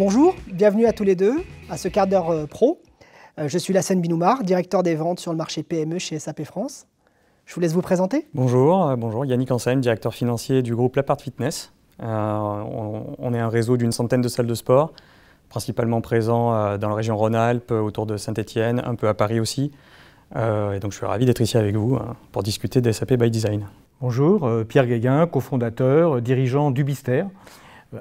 Bonjour, bienvenue à tous les deux à ce quart d'heure pro. Je suis Lassène Binoumar, directeur des ventes sur le marché PME chez SAP France. Je vous laisse vous présenter. Bonjour, Yannick Ansheim, directeur financier du groupe Lapart Fitness. On est un réseau d'une centaine de salles de sport, principalement présents dans la région Rhône-Alpes, autour de Saint-Étienne, un peu à Paris aussi. Et donc je suis ravi d'être ici avec vous pour discuter des SAP by Design. Bonjour, Pierre Guéguin, cofondateur, dirigeant d'Ubister,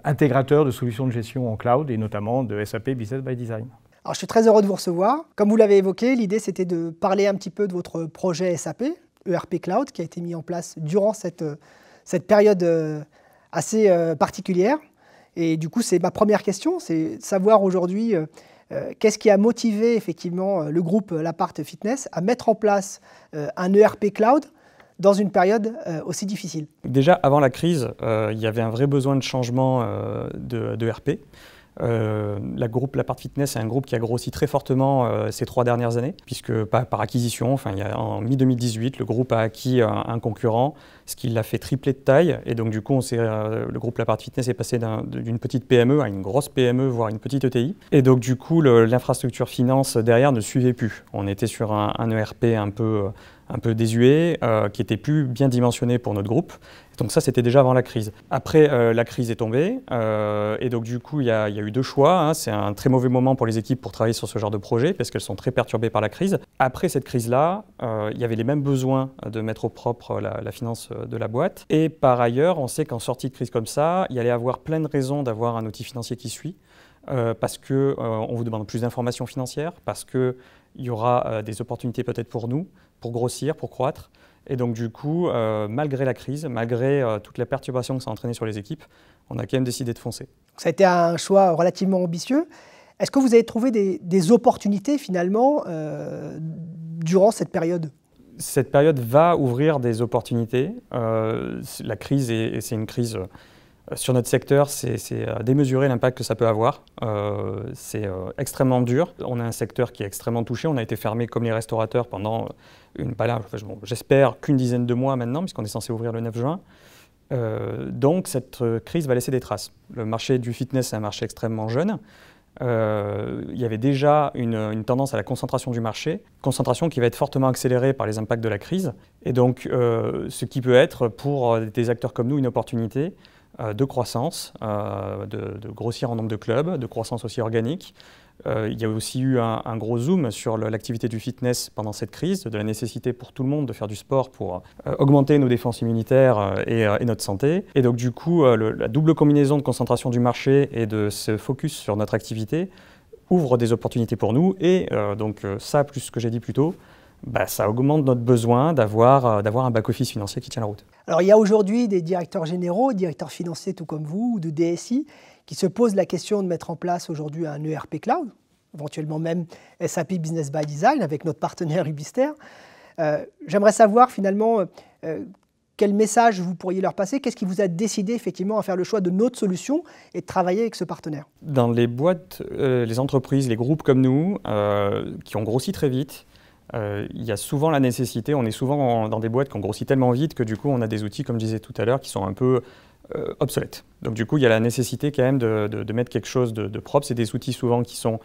intégrateur de solutions de gestion en cloud et notamment de SAP Business by Design. Alors, je suis très heureux de vous recevoir. Comme vous l'avez évoqué, l'idée c'était de parler un petit peu de votre projet SAP, ERP Cloud, qui a été mis en place durant cette période assez particulière. Et du coup, c'est ma première question, c'est savoir aujourd'hui qu'est-ce qui a motivé effectivement le groupe Lapart Fitness à mettre en place un ERP Cloud dans une période aussi difficile. Déjà, avant la crise, il y avait un vrai besoin de changement de RP. Le groupe Lapart Fitness est un groupe qui a grossi très fortement ces 3 dernières années, puisque par acquisition, en mi-2018, le groupe a acquis un concurrent, ce qui l'a fait tripler de taille. Et donc du coup, le groupe Lapart Fitness est passé d'une petite PME à une grosse PME, voire une petite ETI. Et donc du coup, l'infrastructure finance derrière ne suivait plus. On était sur un ERP un peu désuet, qui était plus bien dimensionné pour notre groupe. Donc ça, c'était déjà avant la crise. Après, la crise est tombée, et donc du coup, il y a eu 2 choix. C'est un très mauvais moment pour les équipes pour travailler sur ce genre de projet, parce qu'elles sont très perturbées par la crise. Après cette crise-là, il y avait les mêmes besoins de mettre au propre la finance de la boîte. Et par ailleurs, on sait qu'en sortie de crise comme ça, il y allait avoir plein de raisons d'avoir un outil financier qui suit, parce qu'on vous demande plus d'informations financières, parce qu'il y aura des opportunités peut-être pour nous, pour grossir, pour croître. Et donc du coup, malgré la crise, malgré toute la perturbation que ça a entraîné sur les équipes, on a quand même décidé de foncer. Ça a été un choix relativement ambitieux. Est-ce que vous avez trouvé des opportunités finalement durant cette période ? Cette période va ouvrir des opportunités. La crise, c'est une crise sur notre secteur, c'est à démesurer l'impact que ça peut avoir. C'est extrêmement dur. On a un secteur qui est extrêmement touché. On a été fermé comme les restaurateurs pendant j'espère qu'une dizaine de mois maintenant, puisqu'on est censé ouvrir le 9 juin. Donc cette crise va laisser des traces. Le marché du fitness est un marché extrêmement jeune. Il y avait déjà une tendance à la concentration du marché, concentration qui va être fortement accélérée par les impacts de la crise. Et donc ce qui peut être pour des acteurs comme nous une opportunité de croissance, de grossir en nombre de clubs, de croissance aussi organique. Il y a aussi eu un gros zoom sur l'activité du fitness pendant cette crise, de la nécessité pour tout le monde de faire du sport pour augmenter nos défenses immunitaires et notre santé. Et donc du coup, la double combinaison de concentration du marché et de ce focus sur notre activité ouvre des opportunités pour nous. Et donc ça, plus ce que j'ai dit plus tôt, ça augmente notre besoin d'avoir un back-office financier qui tient la route. Alors il y a aujourd'hui des directeurs généraux, directeurs financiers tout comme vous, ou de DSI, qui se posent la question de mettre en place aujourd'hui un ERP Cloud, éventuellement même SAP Business by Design avec notre partenaire Ubister. J'aimerais savoir finalement quel message vous pourriez leur passer, qu'est-ce qui vous a décidé effectivement à faire le choix de notre solution et de travailler avec ce partenaire ? Dans les boîtes, les entreprises, les groupes comme nous, qui ont grossi très vite, il y a souvent la nécessité, on est souvent dans des boîtes qui ont grossi tellement vite que du coup on a des outils, comme je disais tout à l'heure, qui sont un peu obsolètes. Donc du coup il y a la nécessité quand même de mettre quelque chose de propre. C'est des outils souvent qui sont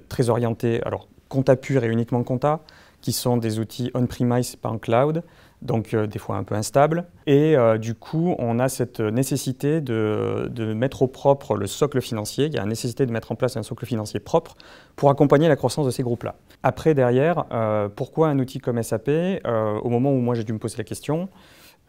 très orientés, alors compta pur et uniquement compta, qui sont des outils on-premise, pas en cloud, donc des fois un peu instables. Et du coup, on a cette nécessité de mettre au propre le socle financier. Il y a la nécessité de mettre en place un socle financier propre pour accompagner la croissance de ces groupes-là. Après, derrière, pourquoi un outil comme SAP ? Au moment où moi j'ai dû me poser la question,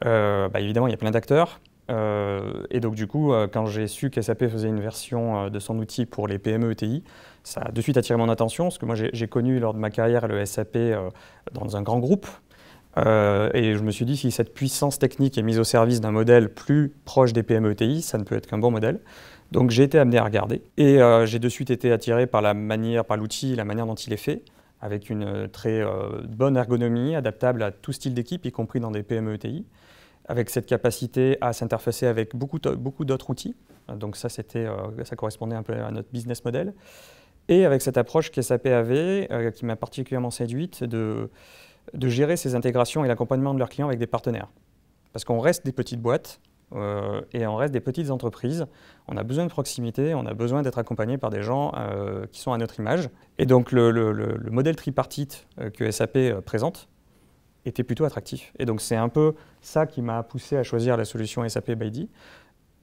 évidemment, il y a plein d'acteurs. Et donc du coup, quand j'ai su que SAP faisait une version de son outil pour les PME ETI, ça a de suite attiré mon attention, parce que moi j'ai connu lors de ma carrière le SAP dans un grand groupe. Et je me suis dit, si cette puissance technique est mise au service d'un modèle plus proche des PME ETI, ça ne peut être qu'un bon modèle. Donc j'ai été amené à regarder. Et j'ai de suite été attiré par l'outil, la manière dont il est fait, avec une très bonne ergonomie, adaptable à tout style d'équipe, y compris dans des PME ETI, avec cette capacité à s'interfacer avec beaucoup d'autres outils. Donc ça correspondait un peu à notre business model. Et avec cette approche que SAP avait, qui m'a particulièrement séduite, de gérer ces intégrations et l'accompagnement de leurs clients avec des partenaires. Parce qu'on reste des petites boîtes, et on reste des petites entreprises. On a besoin de proximité, on a besoin d'être accompagné par des gens qui sont à notre image. Et donc le modèle tripartite que SAP présente était plutôt attractif. Et donc c'est un peu ça qui m'a poussé à choisir la solution SAP ByD.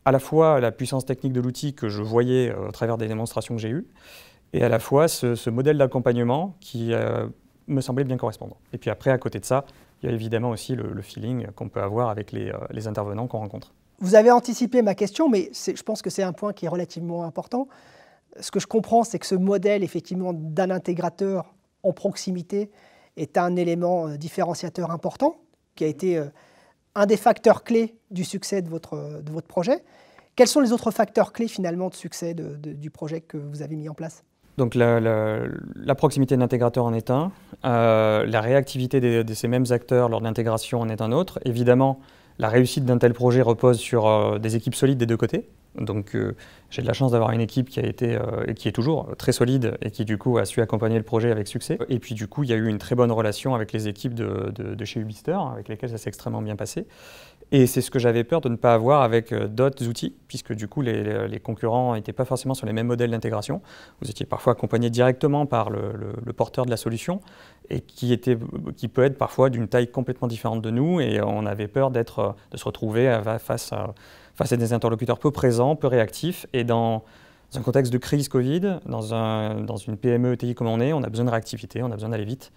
À la fois la puissance technique de l'outil que je voyais au travers des démonstrations que j'ai eues, et à la fois ce modèle d'accompagnement qui me semblait bien correspondre. Et puis après, à côté de ça, il y a évidemment aussi le feeling qu'on peut avoir avec les intervenants qu'on rencontre. Vous avez anticipé ma question, mais je pense que c'est un point qui est relativement important. Ce que je comprends, c'est que ce modèle, effectivement, d'un intégrateur en proximité est un élément différenciateur important, qui a été un des facteurs clés du succès de votre projet. Quels sont les autres facteurs clés, finalement, de succès du projet que vous avez mis en place ? Donc la proximité de l'intégrateur en est un, la réactivité de ces mêmes acteurs lors de l'intégration en est un autre. Évidemment, la réussite d'un tel projet repose sur des équipes solides des deux côtés. Donc j'ai de la chance d'avoir une équipe qui a été et qui est toujours très solide et qui du coup a su accompagner le projet avec succès. Et puis du coup, il y a eu une très bonne relation avec les équipes de chez Ubister, avec lesquelles ça s'est extrêmement bien passé. Et c'est ce que j'avais peur de ne pas avoir avec d'autres outils, puisque du coup les concurrents n'étaient pas forcément sur les mêmes modèles d'intégration. Vous étiez parfois accompagné directement par le porteur de la solution, et qui peut être parfois d'une taille complètement différente de nous, et on avait peur de se retrouver face à des interlocuteurs peu présents, peu réactifs, et dans un contexte de crise Covid, dans une PME ETI comme on est, on a besoin de réactivité, on a besoin d'aller vite.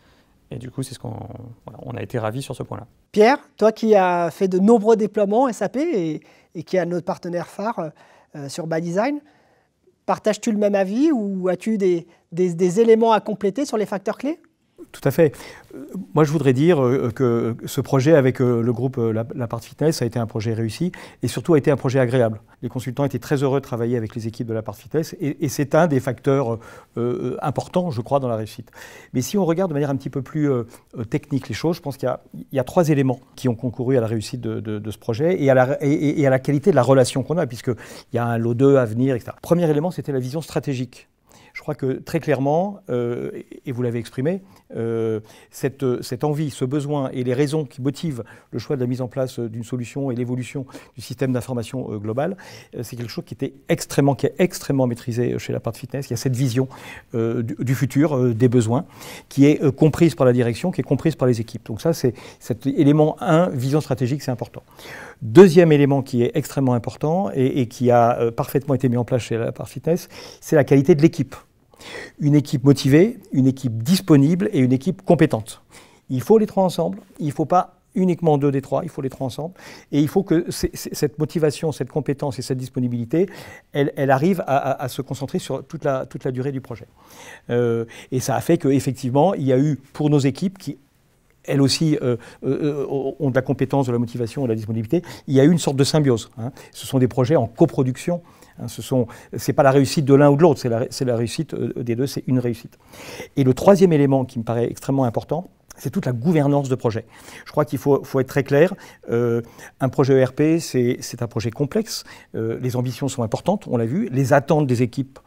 Et du coup, c'est on a été ravis sur ce point-là. Pierre, toi qui as fait de nombreux déploiements SAP et qui est notre partenaire phare sur ByDesign, partages-tu le même avis ou as-tu des éléments à compléter sur les facteurs clés ? Tout à fait. Moi, je voudrais dire que ce projet avec le groupe La Part Fitness a été un projet réussi et surtout a été un projet agréable. Les consultants étaient très heureux de travailler avec les équipes de La Part Fitness et c'est un des facteurs importants, je crois, dans la réussite. Mais si on regarde de manière un petit peu plus technique les choses, je pense qu'il y a 3 éléments qui ont concouru à la réussite de ce projet et à la qualité de la relation qu'on a, puisqu'il y a un lot 2 à venir, etc. Le premier élément, c'était la vision stratégique. Je crois que très clairement, et vous l'avez exprimé, cette envie, ce besoin et les raisons qui motivent le choix de la mise en place d'une solution et l'évolution du système d'information global, c'est quelque chose qui est extrêmement maîtrisé chez La Part Fitness. Il y a cette vision du futur, des besoins, qui est comprise par la direction, qui est comprise par les équipes. Donc ça, c'est cet élément 1, vision stratégique, c'est important. Deuxième élément qui est extrêmement important et qui a parfaitement été mis en place chez La Part Fitness, c'est la qualité de l'équipe. Une équipe motivée, une équipe disponible et une équipe compétente. Il faut les 3 ensemble, il ne faut pas uniquement 2 des 3, il faut les 3 ensemble. Et il faut que cette motivation, cette compétence et cette disponibilité, elle arrive à se concentrer sur toute la durée du projet. Et ça a fait qu'effectivement, il y a eu pour nos équipes qui elles aussi ont de la compétence, de la motivation et de la disponibilité, il y a eu une sorte de symbiose. Ce sont des projets en coproduction. C'est pas la réussite de l'un ou de l'autre, c'est la réussite des deux, c'est une réussite. Et le troisième élément qui me paraît extrêmement important, c'est toute la gouvernance de projet. Je crois qu'il faut être très clair. Un projet ERP, c'est un projet complexe. Les ambitions sont importantes, on l'a vu. Les attentes des équipes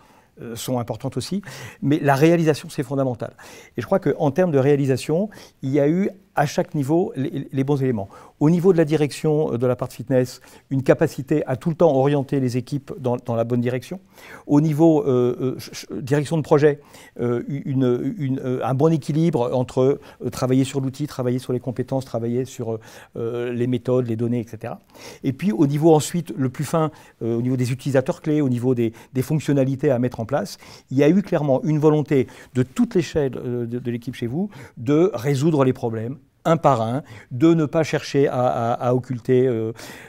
sont importantes aussi. Mais la réalisation, c'est fondamental. Et je crois qu'en termes de réalisation, il y a eu à chaque niveau les bons éléments. Au niveau de la direction de La Part Fitness, une capacité à tout le temps orienter les équipes dans la bonne direction. Au niveau direction de projet, un bon équilibre entre travailler sur l'outil, travailler sur les compétences, travailler sur les méthodes, les données, etc. Et puis au niveau ensuite le plus fin, au niveau des utilisateurs clés, au niveau des fonctionnalités à mettre en place, il y a eu clairement une volonté de toute l'échelle de l'équipe chez vous de résoudre les problèmes un par un, de ne pas chercher à occulter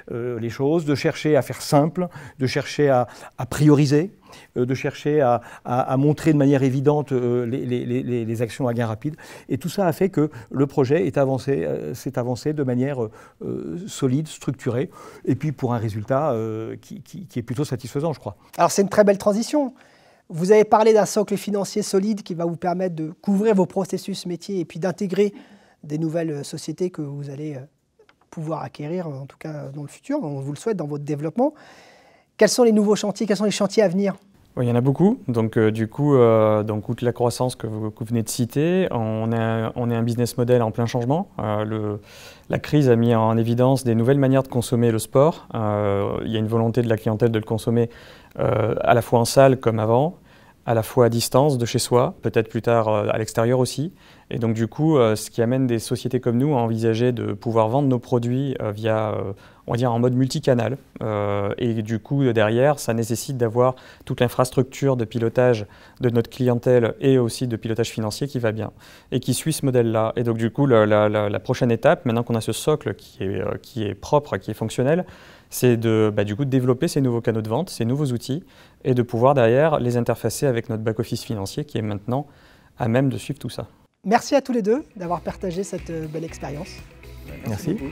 les choses, de chercher à faire simple, de chercher à prioriser, de chercher à montrer de manière évidente les actions à gain rapide. Et tout ça a fait que le projet s'est avancé de manière solide, structurée, et puis pour un résultat qui est plutôt satisfaisant, je crois. Alors c'est une très belle transition. Vous avez parlé d'un socle financier solide qui va vous permettre de couvrir vos processus métiers et puis d'intégrer des nouvelles sociétés que vous allez pouvoir acquérir, en tout cas dans le futur, on vous le souhaite dans votre développement. Quels sont les nouveaux chantiers, quels sont les chantiers à venir ? Oui, il y en a beaucoup. Donc, outre la croissance que vous venez de citer, on est un business model en plein changement. La crise a mis en évidence des nouvelles manières de consommer le sport. Il y a une volonté de la clientèle de le consommer à la fois en salle comme avant, à la fois à distance de chez soi, peut-être plus tard à l'extérieur aussi. Et donc du coup, ce qui amène des sociétés comme nous à envisager de pouvoir vendre nos produits via, on va dire, en mode multicanal. Et du coup, derrière, ça nécessite d'avoir toute l'infrastructure de pilotage de notre clientèle et aussi de pilotage financier qui va bien et qui suit ce modèle-là. Et donc du coup, la prochaine étape, maintenant qu'on a ce socle qui est propre, qui est fonctionnel, c'est de développer ces nouveaux canaux de vente, ces nouveaux outils, et de pouvoir derrière les interfacer avec notre back-office financier qui est maintenant à même de suivre tout ça. Merci à tous les deux d'avoir partagé cette belle expérience. Merci. Beaucoup.